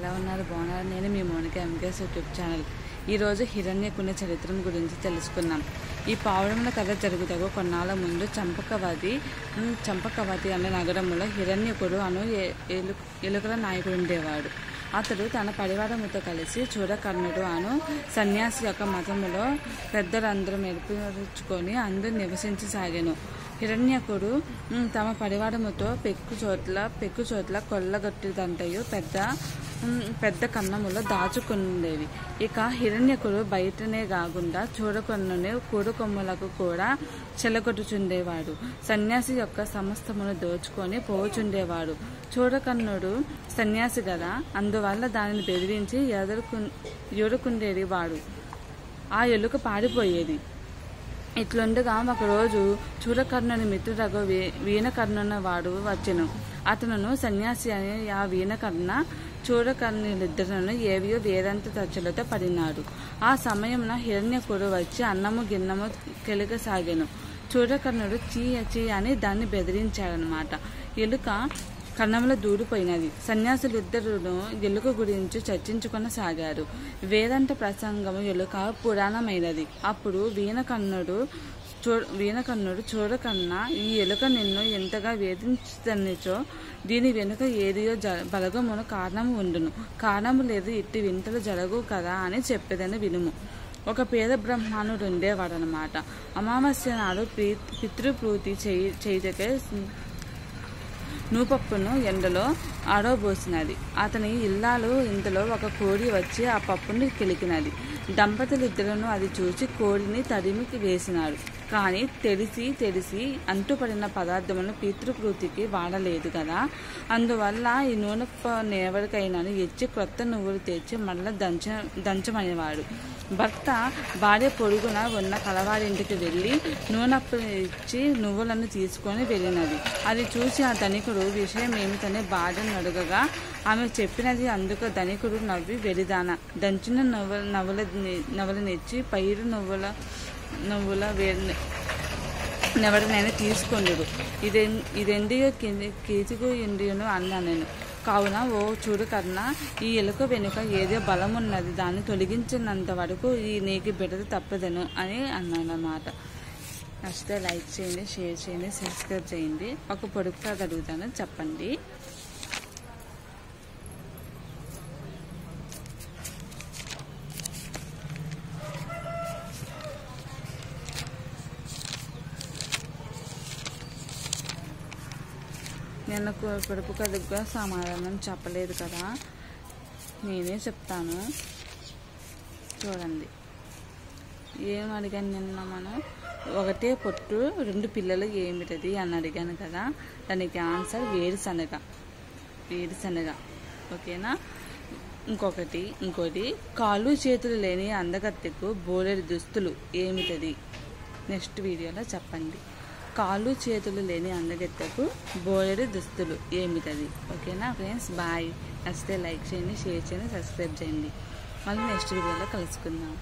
ఎలా ఉన్నారు? బాగున్నారు? నేను మీ మౌనిక ఎంకేఎస్ యూట్యూబ్ ఛానల్. ఈరోజు హిరణ్యకుని చరిత్ర గురించి తెలుసుకున్నాం. ఈ పావురముల కథ జరుగుతూ కొన్నాళ్ళ ముందు చంపకవతి అనే నగరంలో హిరణ్యకుడు అను ఎలుకల నాయకుడు ఉండేవాడు. అతడు తన పరివారముతో కలిసి చూడకర్ణుడు అను సన్యాసి యొక్క మతములో పెద్దలందరూ మెరుగుపరుచుకొని అందరూ నివసించసాగాను. హిరణ్యకుడు తమ పరివారముతో పెక్కు చోట్ల కొల్లగొట్టిదంతయు పెద్ద కన్నములో దాచుకుండేవి. ఇక హిరణ్యకుడు బయటనే కాకుండా చూడకొన్నుని కూడుకొమ్ములకు కూడా చెలగొట్టుచుండేవాడు. సన్యాసి యొక్క సమస్తమును దోచుకొని పోవుచుండేవాడు. చూడకన్నుడు సన్యాసి కదా, అందువల్ల దానిని బెదిరించి ఎదురుకుండేది వాడు. ఆ ఎలుక పారిపోయేది. ఇట్లుండగా ఒకరోజు చూడకర్ణుని మిత్రుడగు వీణకర్ణున వాడు వచ్చెను. అతను సన్యాసి అని ఆ వీణకర్ణ చూడకర్ణులిద్దరును ఏవియో వేదాంత చర్చలతో పడినాడు. ఆ సమయంలో హిరణ్యకుడు వచ్చి అన్నము గిన్నము కెలగసాగాను. చూడకర్ణుడు చీ అని దాన్ని బెదిరించాడనమాట. ఎలుక కన్నంలో దూరిపోయినది. సన్యాసులిద్దరును ఎలుక గురించి చర్చించుకొనసాగారు. వేదాంత ప్రసంగము ఎలుక పురాణమైనది. అప్పుడు వీణకర్ణుడు చూడకన్నా, ఈ ఎలుక నిన్ను ఎంతగా వేధించనిచో దీని వెనుక ఏదియో బలగమును కారణము ఉండును. కారణము లేదు, ఇట్టి వింతలు జరగు కదా అని చెప్పేదని వినుము. ఒక పేద బ్రాహ్మణుడు ఉండేవాడనమాట. అమావాస్య నాడు పితృప్రీతి చేయటకే నూపప్పును ఎండలో ఆడబోసినది. అతని ఇల్లాలు ఇంతలో ఒక కోడి వచ్చి ఆ పప్పును కెలికినది. దంపతులిద్దరూ అది చూసి కోడిని తరిమి వేసినారు. కానీ తెలిసి అంటుపడిన పదార్థమును పితృప్రీతికి వాడలేదు కదా. అందువల్ల ఈ నూనెప్ప ఎవరికైనా ఇచ్చి క్రొత్త నువ్వులు తెచ్చి మళ్ళా దంచమనేవాడు. భర్త భార్య పొరుగున ఉన్న కలవారింటికి వెళ్ళి నూనెప్పు ఇచ్చి నువ్వులను తీసుకొని వెళ్ళినది. అది చూసి ఆ ధనికుడు విషయం ఏమిటనే భార్యను అడగగా ఆమె చెప్పినది. అందుకు ధనికుడు నవ్వి, వెలిదాన దంచిన నవ్వులనిచ్చి పైరు నువ్వుల ఎవరినైనా తీసుకొందుడు. ఇదెండియో కీచుకు ఇండియను అన్నాను. కావున ఓ చూడకర్ణ, ఈ ఎలుక వెనుక ఏదో బలమున్నది, దాన్ని తొలగించినంత వరకు నీకు బిడ్డది తప్పదను అని అన్నానన్నమాట. నచ్చితే లైక్ చేయండి, షేర్ చేయండి, సబ్స్క్రైబ్ చేయండి. ఒక పొడుపు కథ అడుగుతాను, చెప్పండి. నేను పొడుపు కథగా సమాధానం చెప్పలేదు కదా, నేనే చెప్తాను. చూడండి, ఏం అడిగాను నిన్న మనం. ఒకటే పొట్టు 2 పిల్లలు ఏమిటది అని అడిగాను కదా. దానికి ఆన్సర్ వేరుశనగ. ఓకేనా. ఇంకోటి కాళ్ళు చేతులు లేని అందగత్తెకు బోలెడు దుస్తులు ఏమిటది? నెక్స్ట్ వీడియోలో చెప్పండి. కాళ్ళు చేతులు లేని అందగత్తెకు బోలెడు దుస్తులు ఏమిటది? ఓకేనా ఫ్రెండ్స్, బాయ్. నచ్చితే లైక్ చేయండి, షేర్ చేయండి, సబ్స్క్రైబ్ చేయండి. మళ్ళీ నెక్స్ట్ వీడియోలో కలుసుకుందాం.